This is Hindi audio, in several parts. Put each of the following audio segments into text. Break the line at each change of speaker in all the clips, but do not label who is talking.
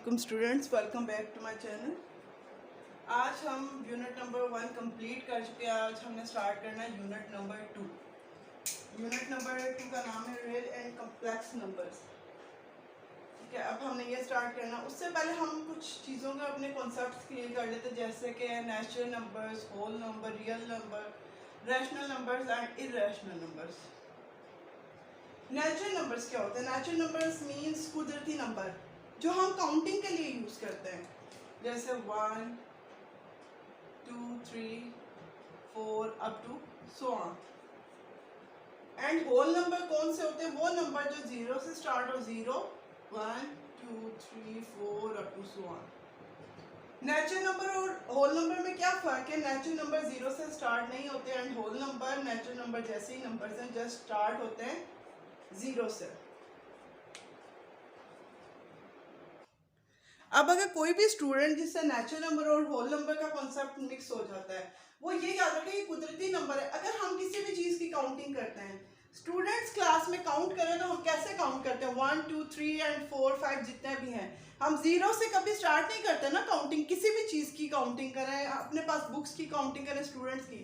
वालेकुम students, welcome back to my channel. आज हम यूनिट नंबर 1 कंप्लीट कर चुके हैं। आज हमने स्टार्ट करना है यूनिट नंबर 2। यूनिट नंबर 2 का नाम है रियल एंड कम्प्लेक्स नंबर्स। ठीक है, अब हमने ये स्टार्ट करना। उससे पहले हम कुछ चीज़ों का अपने कॉन्सेप्ट्स क्लियर कर लेते, जैसे कि natural numbers, whole number, real number, rational numbers and irrational numbers. Natural numbers क्या होते हैं? नेचुरल नंबर्स मीन्स कुदरती नंबर जो हम काउंटिंग के लिए यूज़ करते हैं, जैसे 1 2 3 4 up to so on. And whole number कौन से होते हैं? वो नंबर जो 0 से स्टार्ट हो, 0 1 2 3 4 up to so on. Natural number और होल नंबर में क्या फ़र्क है? नेचुरल नंबर 0 से स्टार्ट नहीं होते and whole number natural number जैसे ही नंबर्स हैं जस्ट स्टार्ट होते हैं 0 से। अब अगर कोई भी स्टूडेंट जिससे नेचुरल नंबर और होल नंबर का कॉन्सेप्ट मिक्स हो जाता है, वो ये याद रखें कि कुदरती नंबर है। अगर हम किसी भी चीज़ की काउंटिंग करते हैं, स्टूडेंट्स क्लास में काउंट करें तो हम कैसे काउंट करते हैं? 1 2 3 एंड 4 5 जितने भी हैं, हम 0 से कभी स्टार्ट नहीं करते ना काउंटिंग। किसी भी चीज़ की काउंटिंग करें, अपने पास बुक्स की काउंटिंग करें स्टूडेंट्स की,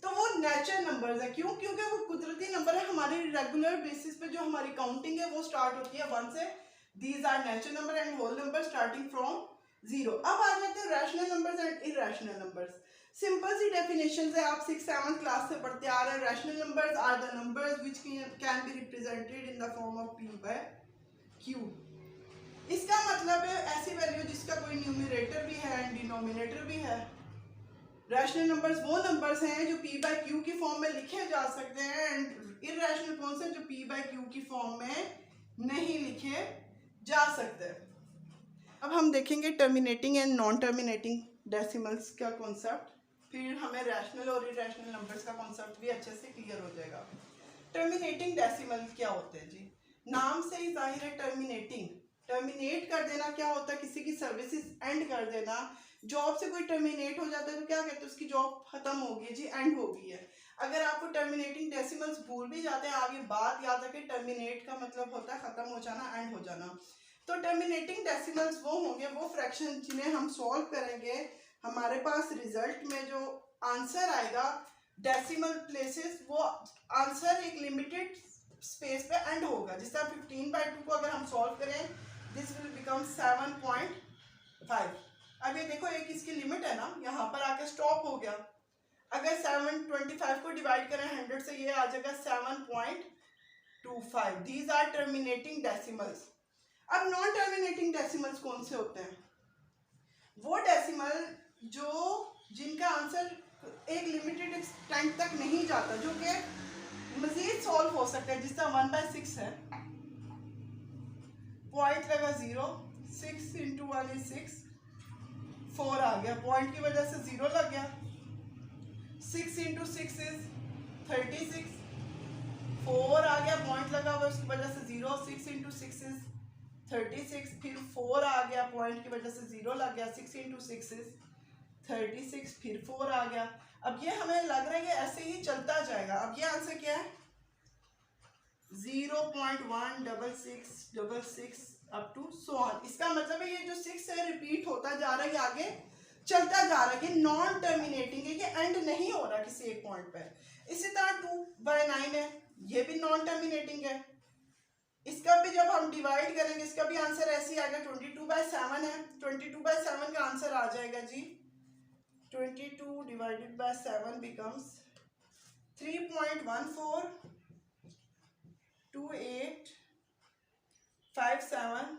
तो वो नेचुरल नंबर्स है। क्यों? क्योंकि वो कुदरती नंबर है। हमारी रेगुलर बेसिस पे जो हमारी काउंटिंग है वो स्टार्ट होती है 1 से। These are natural number and whole number starting from 0। अब आ जाते हैं rational numbers and irrational numbers. Simple सी डेफिनेशन है, आप 6th-7th क्लास से पढ़ते आ रहे हैं। Rational numbers are the numbers which can be represented in the form of p by q। इसका मतलब है ऐसी वैल्यू जिसका कोई न्यूमरेटर भी है एंड डिनोमिनेटर भी है। रैशनल नंबर्स वो नंबर्स हैं जो p by q की फॉर्म में लिखे जा सकते हैं एंड इरेशनल कौन से? जो p by q की फॉर्म में नहीं लिखे जा सकते। अब हम देखेंगे terminating and non terminating decimals का कॉन्सेप्ट, फिर हमें रैशनल और इरेशनल नंबर्स का कॉन्सेप्ट भी अच्छे से क्लियर हो जाएगा। टर्मिनेटिंग डेसिमल क्या होते हैं जी? नाम से ही जाहिर है, टर्मिनेटिंग, टर्मिनेट कर देना क्या होता है? किसी की सर्विसेज एंड कर देना। जॉब से कोई टर्मिनेट हो जाता है तो क्या कहते हैं? उसकी जॉब खत्म हो गई जी, एंड हो गई है। अगर आपको टर्मिनेटिंग डेसिमल्स भूल भी जाते हैं, आगे बात याद रखें, टर्मिनेट का मतलब होता है खत्म हो जाना, एंड हो जाना। तो टर्मिनेटिंग डेसिमल्स वो होंगे, वो फ्रैक्शन जिन्हें हम सॉल्व करेंगे, हमारे पास रिजल्ट में जो आंसर आएगा डेसिमल प्लेसेस, वो आंसर एक लिमिटेड स्पेस पे एंड होगा। जिस तरह 15/2 को अगर हम सॉल्व करें, दिस विल बिकम 7.5। अब ये देखो, एक इसकी लिमिट है ना, यहाँ पर आके स्टॉप हो गया। अगर 725 को डिवाइड करें 100 से, ये आ जाएगा 7.25। These are terminating decimals. अब नॉन टर्मिनेटिंग डेसिमल्स कौन से होते हैं? वो डेसिमल जो जिनका आंसर एक लिमिटेड टाइम तक नहीं जाता, जो कि मजीद सॉल्व हो सकता है। जिस तरह 1/6 है, पॉइंट लगा 0, 6 इंटू 1 इज 6, 4 आ गया, पॉइंट की वजह से 0 लग गया। 6 इंटू 6 इज 36, 4 आ गया, पॉइंट लगा हुआ उसकी वजह से 0, 6 इंटू 6 इज 36, फिर 4 आ गया, पॉइंट की वजह से 0 लग गया, 6 इंटू 6 इज 36, फिर 4 आ गया। अब ये हमें लग रहा है कि ऐसे ही चलता जाएगा। अब ये आंसर क्या है? 0.16666 अप टू सो ऑन। इसका मतलब है ये जो 6 है रिपीट होता जा रहा है, ये आगे चलता जा रहा है। ये नॉन टर्मिनेटिंग है, ये एंड नहीं हो रहा किसी एक पॉइंट पे। इसी तरह 2/9 है, ये भी नॉन टर्मिनेटिंग है। इसका भी जब हम डिवाइड करेंगे, इसका भी आंसर ऐसे ही आएगा। 22/7 है, 22/7 का आंसर आ जाएगा जी 22 divided by 7 becomes 3.142857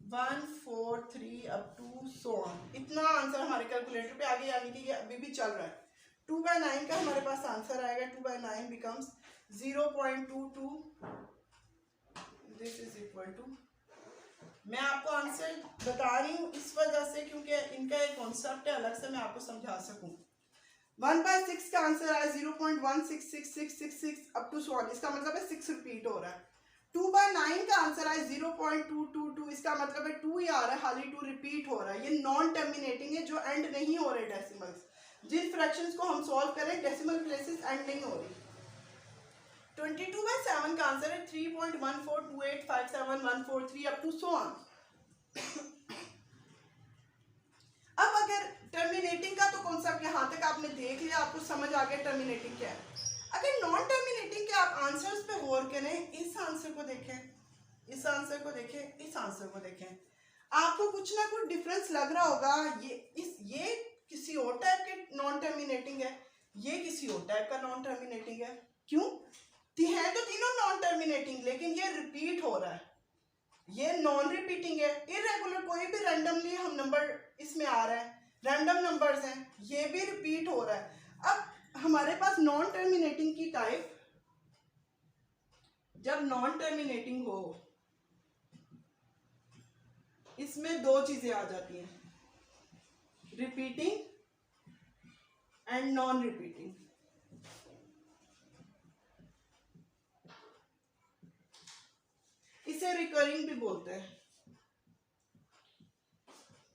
143 up to so on. इतना आंसर हमारे कैलकुलेटर पे आ गया, यानी कि ये अभी भी चल रहा है। 2/9 का हमारे पास आंसर आएगा। 2/9 becomes 0.22। This is equal to, मैं आपको आंसर बता रही हूँ इस वजह से क्योंकि इनका एक कॉन्सेप्ट है, अलग से मैं आपको समझा सकूँ। 1/6 का आंसर आया 0.166666 अप टू सो ऑन। इसका मतलब है 6 रिपीट हो रहा है। 2/9 का आंसर आया 0.222। इसका मतलब है 2 ही आ रहा है, खाली 2 रिपीट हो रहा है। ये नॉन टर्मिनेटिंग है, जो एंड नहीं हो रहे डेसिमल्स। जिन फ्रैक्शंस को हम सॉल्व करें, डेसिमल प्लेसेस एंड नहीं हो रही। 22/7 का आंसर है 3.142857143 अप टू सो ऑन। आपने देख लिया, आपको समझ आ गया टर्मिनेटिंग क्या है। अगर नॉन टर्मिनेटिंग के आप आंसर्स पे गौर करें, इस आंसर को देखें, इस आंसर को देखें, इस आंसर को देखें, आपको कुछ ना कुछ डिफरेंस लग रहा होगा। ये किसी और टाइप के नॉन टर्मिनेटिंग है, ये किसी और टाइप का नॉन टर्मिनेटिंग है। क्यों? है तो तीनों नॉन टर्मिनेटिंग, लेकिन ये रिपीट हो रहा है, ये नॉन रिपीटिंग है। इरेगुलर कोई भी रैंडमली हम नंबर इसमें आ रहा है, रैंडम नंबर्स हैं, ये भी रिपीट हो रहा है। अब हमारे पास नॉन टर्मिनेटिंग की टाइप, जब नॉन टर्मिनेटिंग हो, इसमें दो चीजें आ जाती हैं, रिपीटिंग एंड नॉन रिपीटिंग। इसे रिकरिंग भी बोलते हैं,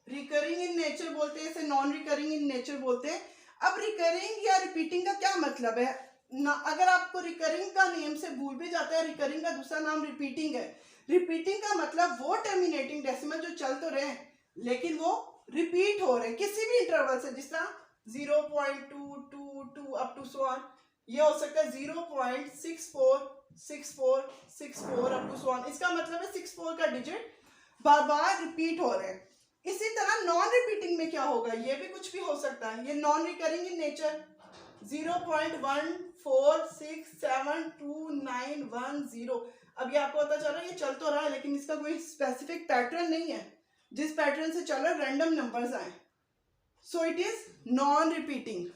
रिकरिंग इन नेचर बोलते हैं, इसे नॉन रिकरिंग इन नेचर बोलते हैं। अब रिकरिंग या रिपीटिंग का क्या मतलब है ना, अगर आपको रिकरिंग का नेम से भूल भी जाता है, रिकरिंग का दूसरा नाम रिपीटिंग है। रिपीटिंग का मतलब वो टर्मिनेटिंग डेसिमल जो चल तो रहे हैं लेकिन वो रिपीट हो रहे हैं किसी भी इंटरवल से, जिस तरह 0.222 अप टू सो ऑन। ये हो सकता है 0.646464 अप टू सो ऑन। इसका मतलब है 64 का डिजिट बार बार रिपीट हो रहे हैं। इसी तरह नॉन रिपीटिंग में क्या होगा, ये भी कुछ भी हो सकता है, ये नॉन रिकरिंग इन नेचर 0.14672910। अब ये आपको पता चल रहा है ये चल तो रहा है लेकिन इसका कोई स्पेसिफिक पैटर्न नहीं है, जिस पैटर्न से चल रहा है रैंडम नंबर्स आए, सो इट इज नॉन रिपीटिंग।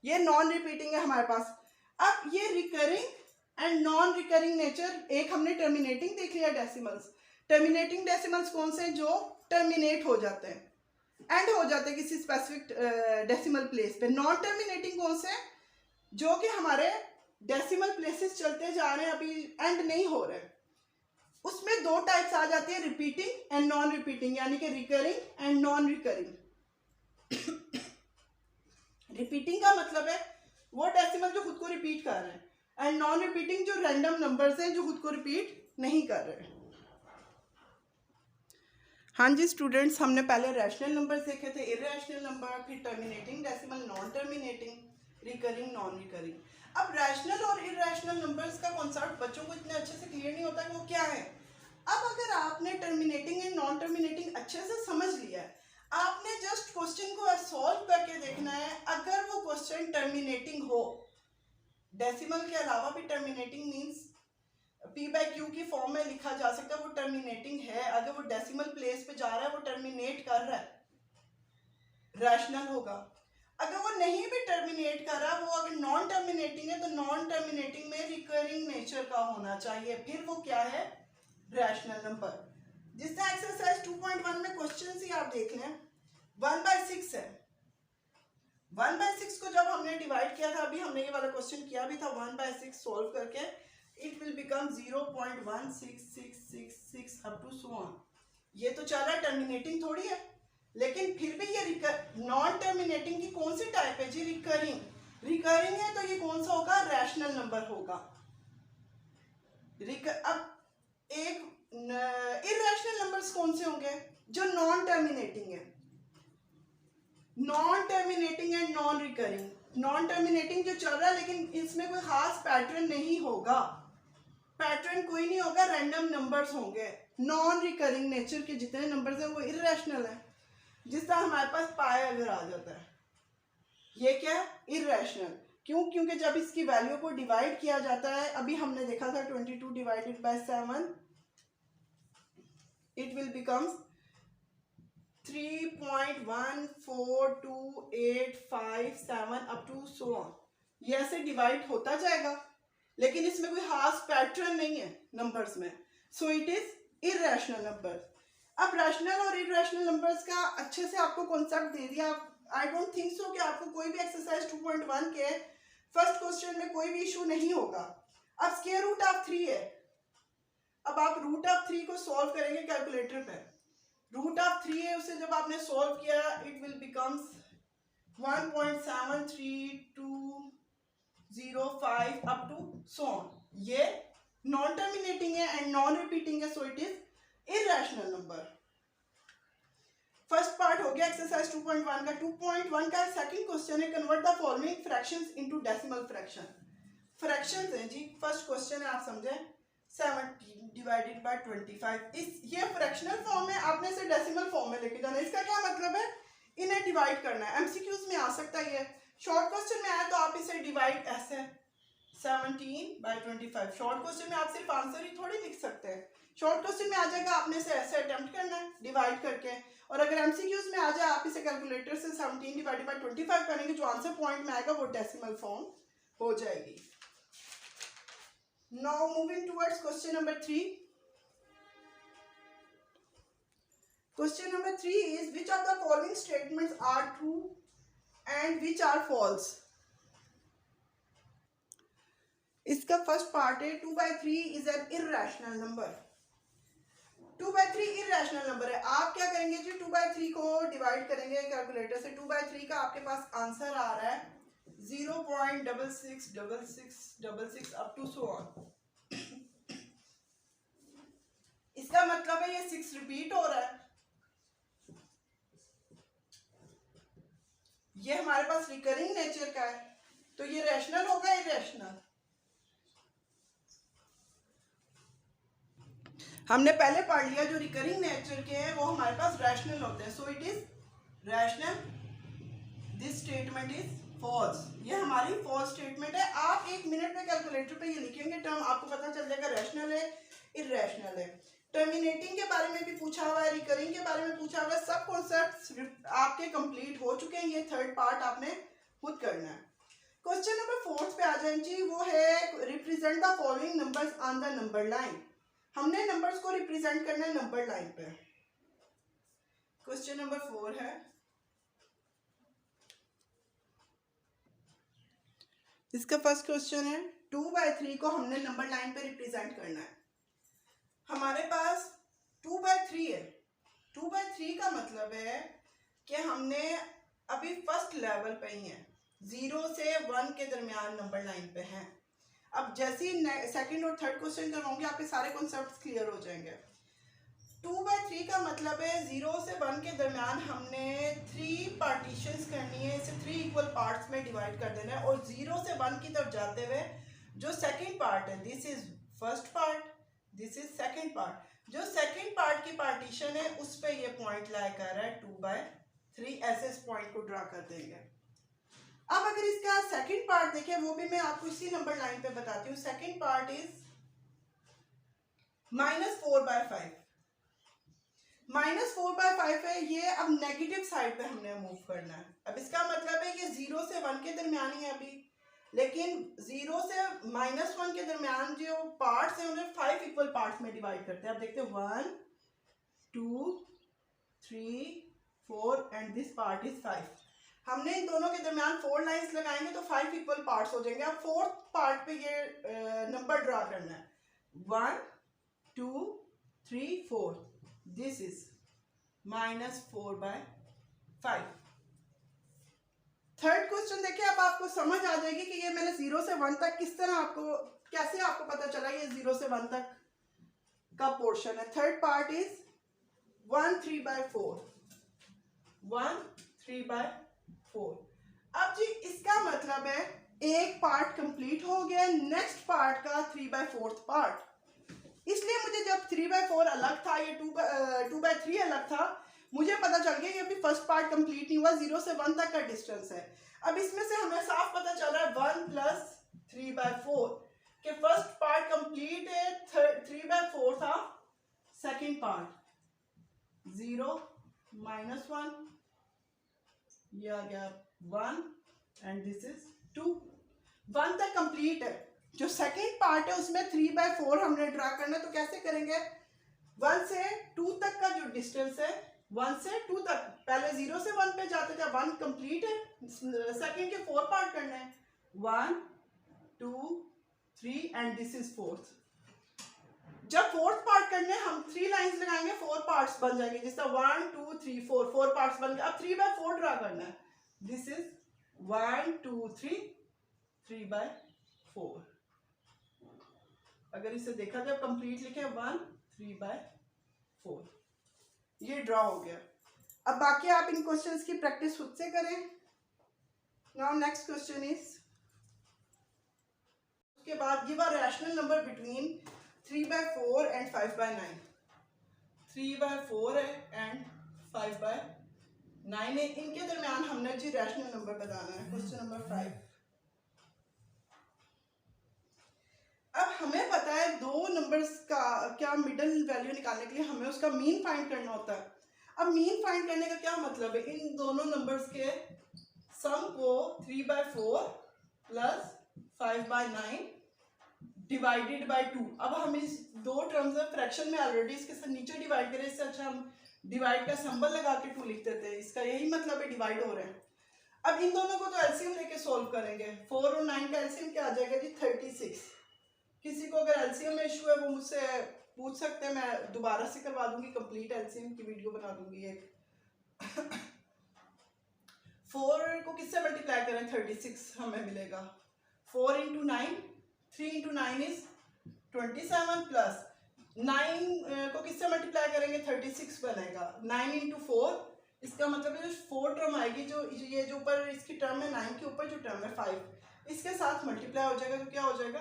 ये नॉन रिपीटिंग है हमारे पास। अब ये recurring and non recurring nature, एक हमने टर्मिनेटिंग देख लिया डेसिमल्स। टर्मिनेटिंग डेसिमल्स कौन से, जो टर्मिनेट हो जाते हैं, एंड हो जाते हैं किसी स्पेसिफिक डेसिमल प्लेस पे। नॉन टर्मिनेटिंग कौन से, जो कि हमारे डेसिमल प्लेसेस चलते जा रहे हैं, अभी एंड नहीं हो रहे। उसमें दो टाइप्स आ जाती है, रिपीटिंग एंड नॉन रिपीटिंग, यानी कि recurring and non recurring. Repeating का मतलब है वो डेसिमल जो खुद को रिपीट कर रहे हैं, एंड नॉन रिपीटिंग जो रैंडम नंबर्स हैं जो खुद को रिपीट नहीं कर रहे हैं। हाँ जी स्टूडेंट्स, हमने पहले रैशनल नंबर्स देखे थे, इरैशनल नंबर, फिर terminating decimal, non terminating, recurring, non recurring. अब रैशनल और इरैशनल नंबर्स का कॉन्सेप्ट बच्चों को इतने अच्छे से क्लियर नहीं होता कि वो क्या है। अब अगर आपने टर्मिनेटिंग एंड नॉन टर्मिनेटिंग अच्छे से समझ लिया है, आपने जस्ट क्वेश्चन को सॉल्व करके देखना है। अगर वो क्वेश्चन टर्मिनेटिंग हो, डेसिमल के अलावा भी टर्मिनेटिंग मीन्स P/Q की फॉर्म में लिखा जा सकता है, वो टर्मिनेटिंग है। अगर वो डेसिमल प्लेस पे जा रहा है, वो टर्मिनेट कर रहा है, रैशनल होगा। अगर वो नहीं भी टर्मिनेट कर रहा, वो अगर नॉन टर्मिनेटिंग है, तो नॉन टर्मिनेटिंग में रिकरिंग नेचर का होना चाहिए, फिर वो क्या है, रैशनल नंबर। जिस तरह एक्सरसाइज 2.1 में क्वेश्चन ही आप देख लें, 1/6 है। 1/6 को जब हमने डिवाइड किया था, अभी हमने ये वाला क्वेश्चन किया भी था, 1/6 सॉल्व करके it will become 0.16666 up to so on। ये तो चल रहा है, टर्मिनेटिंग थोड़ी है, लेकिन फिर भी ये नॉन टर्मिनेटिंग की कौन सी टाइप है जी, रिकरिंग। रिकरिंग है तो ये कौन सा होगा, रैशनल नंबर होगा। अब एक इरैशनल नंबर्स कौन से होंगे, जो नॉन टर्मिनेटिंग है। Non terminating and non recurring. Non terminating जो चल रहा है लेकिन इसमें कोई खास पैटर्न नहीं होगा, पैटर्न कोई नहीं होगा, रैंडम नंबर्स होंगे। नॉन रिकरिंग नेचर के जितने नंबर्स हैं वो इरैशनल है। जिस तरह हमारे पास पाई अगर आ जाता है, ये क्या है, इरैशनल। क्यों? क्योंकि जब इसकी वैल्यू को डिवाइड किया जाता है, अभी हमने देखा था 22 divided by 7, it will becomes 3.14287 up to so on. ये ऐसे डिवाइड होता जाएगा, लेकिन इसमें कोई खास पैटर्न नहीं है नंबर्स में, सो इट इज इरैशनल नंबर। अब रैशनल और इरैशनल नंबर्स का अच्छे से आपको कॉन्सेप्ट दे दिया। आई डोंट थिंक सो कि आपको कोई भी एक्सरसाइज 2.1 के फर्स्ट क्वेश्चन में कोई भी इशू नहीं होगा। अब स्क्वायर रूट ऑफ 3 है, अब आप रूट ऑफ 3 को सॉल्व करेंगे कैलकुलेटर पे। रूट ऑफ 3 है, उसे जब आपने सॉल्व किया, it will becomes 1.73205 up to so on. ये नॉन टर्मिनेटिंग है एंड नॉन रिपीटिंग है, so it is irrational number. First part हो गया गया एक्सरसाइज 2.1 का। 2.1 का सेकंड क्वेश्चन है, convert the following fractions into decimal fraction. Fractions हैं जी, फर्स्ट क्वेश्चन है, आप समझें 17 डिवाइडेड बाय 25। ये फ्रैक्शनल फॉर्म है, आपने इसे डेसिमल फॉर्म में लेके जाना है। इसका क्या मतलब है, इन्हें डिवाइड करना है। एमसीक्यूज में आ सकता है ये, शॉर्ट क्वेश्चन में आया तो आप इसे डिवाइड ऐसे 17/25। शॉर्ट क्वेश्चन में आप सिर्फ आंसर ही थोड़ी लिख सकते हैं, शॉर्ट क्वेश्चन में आ जाएगा, आपने इसे ऐसे अटेम्प्ट करना है डिवाइड करके। और अगर एमसीक्यूज में आ जाए आप इसे कैलकुलेटर से 17/25 करेंगे, जो आंसर पॉइंट में आएगा वो डेसिमल फॉर्म हो जाएगी। Now moving towards question number 3। Question number 3 is which of the following statements are true and which are false। इसका फर्स्ट पार्ट है 2/3 is an irrational number. 2/3 irrational number है। आप क्या करेंगे जी, 2/3 को डिवाइड करेंगे कैलकुलेटर से। 2/3 का आपके पास आंसर आ रहा है 0.666666 अप टू सो ऑन। इसका मतलब है ये 6 रिपीट हो रहा है। ये हमारे पास रिकरिंग नेचर का है, तो ये रैशनल होगा इर्रेशनल। हमने पहले पढ़ लिया जो रिकरिंग नेचर के हैं वो हमारे पास रैशनल होते हैं। So it is rational, this statement is false. ये हमारी फॉल्स स्टेटमेंट है। आप 1 मिनट में कैलकुलेटर पे ये लिखेंगे टर्म, आपको पता चल जाएगा रैशनल है इर्रेशनल है। टर्मिनेटिंग के बारे में भी पूछा हुआ है, रिकरिंग के बारे में पूछा हुआ है। सब कॉन्सेप्ट आपके कंप्लीट हो चुके हैं, ये थर्ड पार्ट आपने खुद करना है। क्वेश्चन नंबर 4 पे आ जाए जी, वो है represent the following numbers on the number line. हमने नंबर्स को रिप्रेजेंट करना है नंबर लाइन पे। क्वेश्चन नंबर 4 है, इसका फर्स्ट क्वेश्चन है 2/3 को हमने नंबर लाइन पे रिप्रेजेंट करना है। हमारे पास 2/3 है। 2/3 का मतलब है कि हमने अभी फर्स्ट लेवल पे ही है, 0 से 1 के दरमियान नंबर लाइन पे हैं। अब जैसे ही सेकंड और थर्ड क्वेश्चन करवाऊंगी आपके सारे कॉन्सेप्ट्स क्लियर हो जाएंगे। 2/3 का मतलब है 0 से 1 के दरमियान हमने 3 पार्टीशंस करनी है, इसे 3 इक्वल पार्ट्स में डिवाइड कर देना है। और 0 से 1 की तरफ जाते हुए जो सेकंड पार्ट है, this is first part, this is second part. जो सेकंड पार्ट की पार्टीशन है उस पे ये पॉइंट लाई कर रहा है 2/3, ऐसे इस पॉइंट को ड्रा कर देंगे। अब अगर इसका सेकंड पार्ट देखें, वो भी मैं आपको इसी नंबर लाइन पे बताती हूँ। Second part is -4/5। -4/5 है, ये अब नेगेटिव साइड पे हमने मूव करना है। अब इसका मतलब है ये 0 से 1 के दरमियान ही है अभी, लेकिन 0 से -1 के दरमियान जो पार्ट्स हैं उन्हें 5 इक्वल पार्ट्स में डिवाइड करते हैं। अब देखते हैं 1 2 3 4 एंड दिस पार्ट इज 5। हमने इन दोनों के दरमियान 4 लाइंस लगाएंगे तो 5 इक्वल पार्ट्स हो जाएंगे। अब फोर्थ पार्ट पे ये नंबर ड्रा करना है 1 2 3 4, दिस इज -4/5। थर्ड क्वेश्चन देखिए, अब आपको समझ आ जाएगी कि ये मैंने 0 से 1 तक किस तरह कैसे आपको पता चला ये 0 से 1 तक का पोर्शन है। Third part is 1 3/4, 1 3/4। अब जी इसका मतलब है एक पार्ट कंप्लीट हो गया, नेक्स्ट पार्ट का 3/4 पार्ट। इसलिए मुझे जब 3/4 अलग था, ये 2/3 अलग था, मुझे पता चल गया ये अभी फर्स्ट पार्ट कंप्लीट नहीं हुआ, 0 से 1 तक का डिस्टेंस है। अब इसमें से हमें साफ पता चल रहा है 1 + 3/4 कि फर्स्ट पार्ट कंप्लीट है, 3/4 था सेकंड पार्ट। 0 -1, ये आ गया 1 एंड दिस इज 2। 1 तक कंप्लीट है। जो सेकंड पार्ट है उसमें 3/4 हमने ड्रा करना है, तो कैसे करेंगे, 1 से 2 तक का जो डिस्टेंस है, 1 से 2 तक, पहले 0 से 1 पे जाते थे, 1 कंप्लीट है, सेकंड के 4 पार्ट करने हैं, 1 2 3 एंड दिस इज फोर्थ। जब फोर्थ पार्ट करने हम 3 लाइंस लगाएंगे, 4 पार्ट्स बन जाएंगे, जिस तरह 1 2 3 4 पार्ट्स बन गए। अब 3/4 ड्रा करना है, दिस इज 1 2 3 3/4। अगर इसे देखा जाए कंप्लीट लिखे 1 3/4, ये ड्रा हो गया। अब बाकी आप इन क्वेश्चंस की प्रैक्टिस खुद से करें। नाउ नेक्स्ट क्वेश्चन इज, उसके बाद give a rational number between 3/4 and 5/9। 3/4 है एंड 5/9 है, इनके दरमियान हमने जी रैशनल नंबर बताना है। Question number 5। अब हमें पता है दो नंबर्स का क्या मिडल वैल्यू निकालने के लिए हमें उसका मीन फाइंड करना होता है। अब मीन फाइंड करने का क्या मतलब है, इन दोनों नंबर्स के सम को 3/4 प्लस 5/9 डिवाइडेड बाय 2। अब हम इस दो टर्म्स में फ्रैक्शन में ऑलरेडी इसके साथ नीचे डिवाइड करें, इससे अच्छा हम डिवाइड का सिंबल लगा के 2 लिख देते हैं। इसका यही मतलब है डिवाइड हो रहे हैं। अब इन दोनों को तो एलसीएम लेके सॉल्व करेंगे। 4 और 9 का एलसीएम क्या आ जाएगा जी 36। किसी को अगर एलसीएम में इशू है वो मुझसे पूछ सकते हैं, मैं दोबारा से करवा दूंगी, कंप्लीट एलसीएम की वीडियो बना दूंगी एक। 4 को किससे मल्टीप्लाई करें, 36 हमें मिलेगा। 4 इंटू 9, 3 इंटू 9 इज 27 प्लस 9 को किससे मल्टीप्लाई करेंगे, 36 बनेगा। 9 इंटू 4, इसका मतलब है जो 4 टर्म आएगी, जो ये जो ऊपर इसकी टर्म है 9 के ऊपर जो टर्म है 5, इसके साथ मल्टीप्लाई हो जाएगा तो क्या हो जाएगा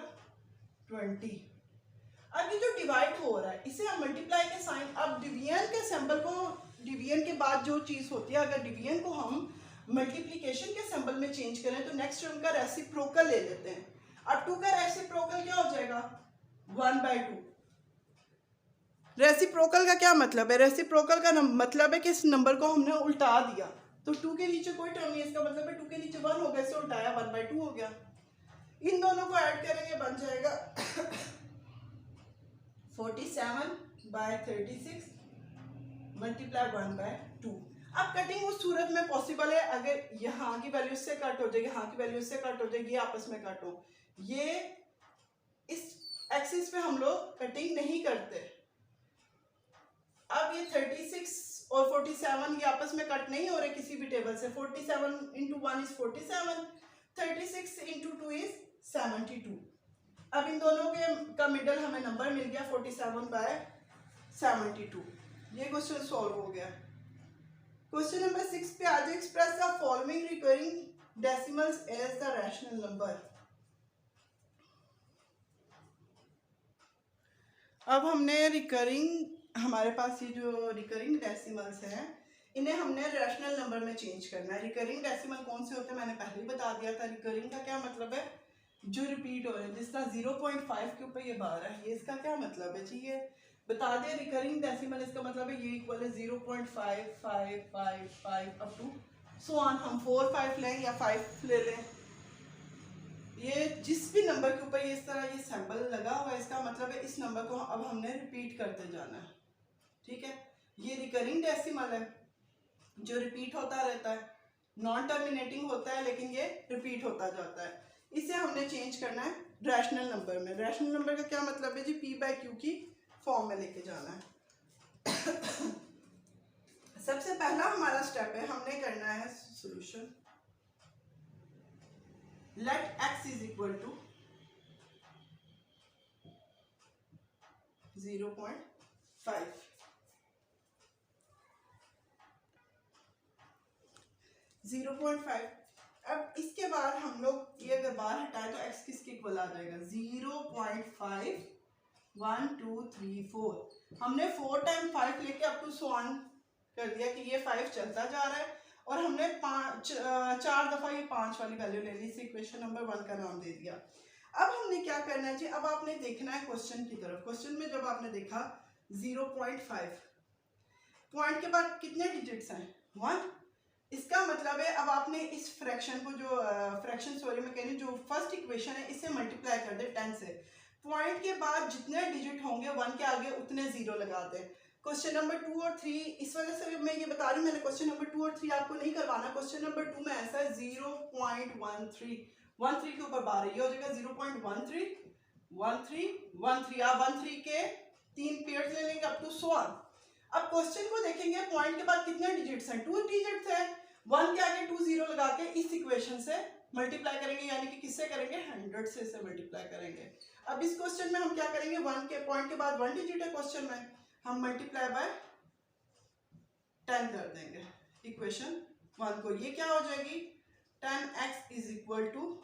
20। अब ये जो डिवाइड हो रहा है इसे हम मल्टीप्लाई के साइन, अब डिवीजन के सिंबल को, डिवीजन के बाद जो चीज़ होती है, अगर डिवीजन को हम मल्टीप्लिकेशन के सिंबल में चेंज करें तो नेक्स्ट टर्म का रेसिप्रोकल ले लेते हैं। अब 2 का रेसिप्रोकल क्या हो जाएगा 1/2। रेसिप्रोकल का क्या मतलब है, रेसिप्रोकल का मतलब है कि इस नंबर को हमने उल्टा दिया, तो 2 के नीचे कोई टर्म नहीं है, इसका मतलब है 2 के नीचे 1 हो गया, इसे उल्टाया 1/2 हो गया। इन दोनों को ऐड करेंगे बन जाएगा 47/36 मल्टीप्लाई 1/2। अब कटिंग उस सूरत में पॉसिबल है अगर यहाँ की वैल्यू से कट हो जाएगी, यहाँ की वैल्यू से कट हो जाएगी, आपस में कट हो। ये इस एक्सिस पे हम लोग कटिंग नहीं करते। अब ये 36 और 47 ये आपस में कट नहीं हो रहे किसी भी टेबल से। 47 इंटू 1 इज 47, 36 इंटू 2 इज 72। अब इन दोनों के का मिडल हमें नंबर मिल गया 47/72। ये क्वेश्चन सॉल्व हो गया। क्वेश्चन नंबर 6 पे आज express the following recurring decimals as the rational number. अब हमने रिकरिंग, हमारे पास ये जो रिकरिंग डेसिमल्स हैं इन्हें हमने रैशनल नंबर में चेंज करना है। रिकरिंग डेसिमल कौन से होते हैं मैंने पहले ही बता दिया था। रिकरिंग का क्या मतलब है, जो रिपीट हो रहे हैं। जिस तरह 0.5 के ऊपर ये 12 है, ये इसका क्या मतलब है जी, ये बता दें। रिकरिंग डेसिमल इसका मतलब है ये इक्वल है 0.5555 अप टू सो ऑन। हम 4 5 लें या 5 ले लें, ये जिस भी नंबर के ऊपर ये इस तरह ये सिंबल लगा हुआ है, इसका मतलब है इस नंबर को अब हमने रिपीट करते जाना है। ठीक है, ये रिकरिंग डेसिमल है जो रिपीट होता रहता है, नॉन टर्मिनेटिंग होता है लेकिन ये रिपीट होता जाता है। इसे हमने चेंज करना है रैशनल नंबर में। रैशनल नंबर का क्या मतलब है जी, p/q की फॉर्म में लेके जाना है। सबसे पहला हमारा स्टेप है, हमने करना है solution. Let x is equal to 0.5। अब इसके बाद हम लोग ये अगर बाहर हटाए तो x किसके इक्वल आ जाएगा 0.5 1 2 3 4। हमने 4 टाइम 5 लेके अप टू सो ऑन कर दिया कि ये 5 चलता जा रहा है, और हमने 4 दफा ये 5 वाली वैल्यू ले ली, इसे इक्वेशन नंबर 1 का नाम दे दिया। अब हमने क्या करना है जी, अब आपने देखना है क्वेश्चन की तरफ। क्वेश्चन में जब आपने देखा 0.5 पॉइंट के बाद कितने डिजिट्स हैं 1, इसका मतलब है अब आपने इस फ्रैक्शन को जो फ्रैक्शन सॉरी मैं कह रही हूँ जो फर्स्ट इक्वेशन है इसे मल्टीप्लाई कर दे 10 से। पॉइंट के बाद जितने डिजिट होंगे 1 के आगे उतने 0 लगा दें। क्वेश्चन नंबर 2 और 3 इस वजह से मैं ये बता रही हूँ, मैंने क्वेश्चन नंबर 2 और 3 आपको नहीं करवाना। क्वेश्चन नंबर 2 में ऐसा है 0.13 के ऊपर 12, ये हो जाएगा 0.13 13 13। आप 13 के 3 पेयर्स ले लेंगे अप टू सो ऑन। अब क्वेश्चन को देखेंगे पॉइंट के बाद कितने डिजिट्स हैं, 2 डिजिट्स हैं। 1 के आगे 2 0 लगा के इस इक्वेशन से मल्टीप्लाई करेंगे, यानी कि किससे करेंगे 100 से इसे मल्टीप्लाई करेंगे। अब इस क्वेश्चन में हम क्या करेंगे, 1 के पॉइंट के बाद 1 डिजिट है क्वेश्चन में, हम मल्टीप्लाई बाय 10 कर देंगे इक्वेशन 1 को। ये क्या हो जाएगी 10x is equal to,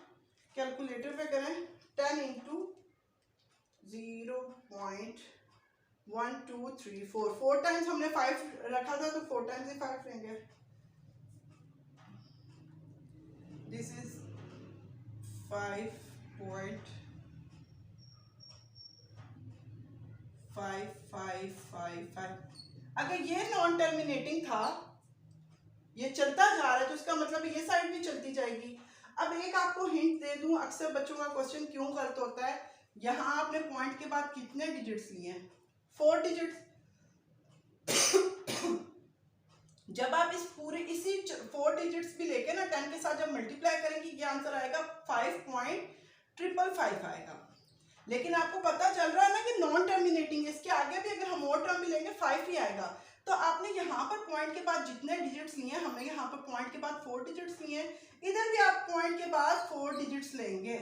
calculator पे करें, 10 इंटू 0.1234, 4 टाइम्स हमने 5 रखा था तो 4 टाइम्स ही 5 लेंगे। This is 5.5555। अगर ये नॉन टर्मिनेटिंग था, ये चलता जा रहा है, तो उसका मतलब ये साइड भी चलती जाएगी। अब एक आपको हिंट दे दूं, अक्सर बच्चों का क्वेश्चन क्यों गलत होता है, यहाँ आपने पॉइंट के बाद कितने डिजिट्स लिए हैं, 4 डिजिट्स। जब आप इस पूरे इसी 4 डिजिट्स भी लेके ना 10 के साथ जब मल्टीप्लाई करेंगे, ये आंसर आएगा 5.555 आएगा। लेकिन आपको पता चल रहा है ना कि नॉन टर्मिनेटिंग है, इसके आगे भी अगर हम और टर्म भी लेंगे 5 ही आएगा। तो आपने यहाँ पर पॉइंट के बाद जितने डिजिट्स लिए हैं, हमने यहाँ पर पॉइंट के बाद 4 डिजिट्स लिए हैं, इधर भी आप पॉइंट के बाद 4 डिजिट्स लेंगे।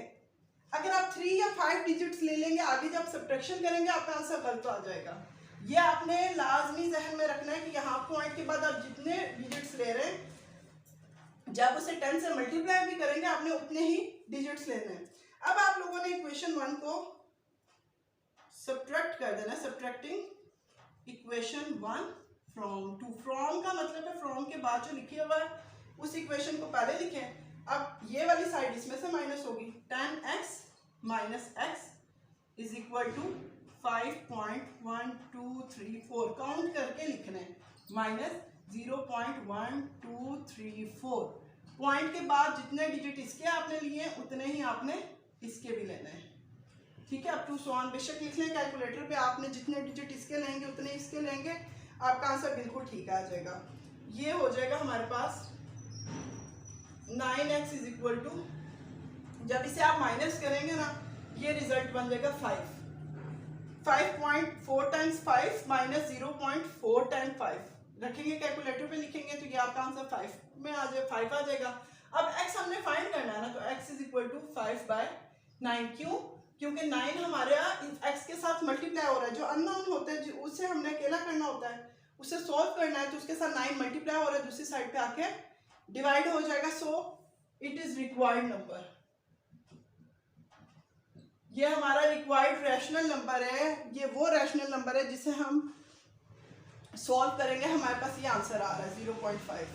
अगर आप 3 या 5 डिजिट्स ले लेंगे, आगे जब सब्ट्रैक्शन करेंगे आपका आंसर गलत आ जाएगा। ये आपने लाजमी जहन में रखना है कि यहाँ पॉइंट के बाद आप जितने डिजिट्स ले रहे हैं, जब उसे 10 से मल्टीप्लाई भी करेंगे आपने उतने ही डिजिट्स लेने हैं। अब आप लोगों ने इक्वेशन 1 को सब्ट्रैक्ट कर देना, सब्ट्रैक्टिंग इक्वेशन 1 फ्रॉम 2। फ्रॉम का मतलब है फ्रॉम के बाद जो लिखा हुआ है उस इक्वेशन को पहले लिखें। अब ये वाली साइड इसमें से माइनस होगी, 10x minus x is equal to 5.1234, count करके लिखना है, माइनस 0.1234। पॉइंट के बाद जितने डिजिट इसके आपने लिए उतने ही आपने इसके भी लेने हैं, ठीक है। अब टू सॉन बेशक लिख लें कैलकुलेटर पे, आपने जितने डिजिट इसके लेंगे उतने इसके लेंगे, आपका आंसर बिल्कुल ठीक आ जाएगा। ये हो जाएगा हमारे पास 9x इज इक्वल टू, जब इसे आप माइनस करेंगे ना ये रिजल्ट बन जाएगा 5। 5.4 टाइम्स 5 माइनस 0.4 टाइम्स 5 रखेंगे कैलकुलेटर पे, लिखेंगे तो ये आपका आंसर 5 में आ जाए, 5 आ जाएगा। अब x हमने फाइंड करना है ना, तो x इज इक्वल टू 5/9। क्यों? क्योंकि 9 हमारे यहाँ x के साथ मल्टीप्लाई हो रहा है, जो अननोन होता है उससे हमने अकेला करना होता है, उसे सॉल्व करना है, तो उसके साथ 9 मल्टीप्लाई हो रहा है, दूसरी साइड पे आके डिवाइड हो जाएगा। सो इट इज रिक्वायर्ड नंबर, ये हमारा रिक्वायर्ड रैशनल नंबर है। ये वो रैशनल नंबर है जिसे हम सॉल्व करेंगे, हमारे पास ये आंसर आ रहा है 0.5।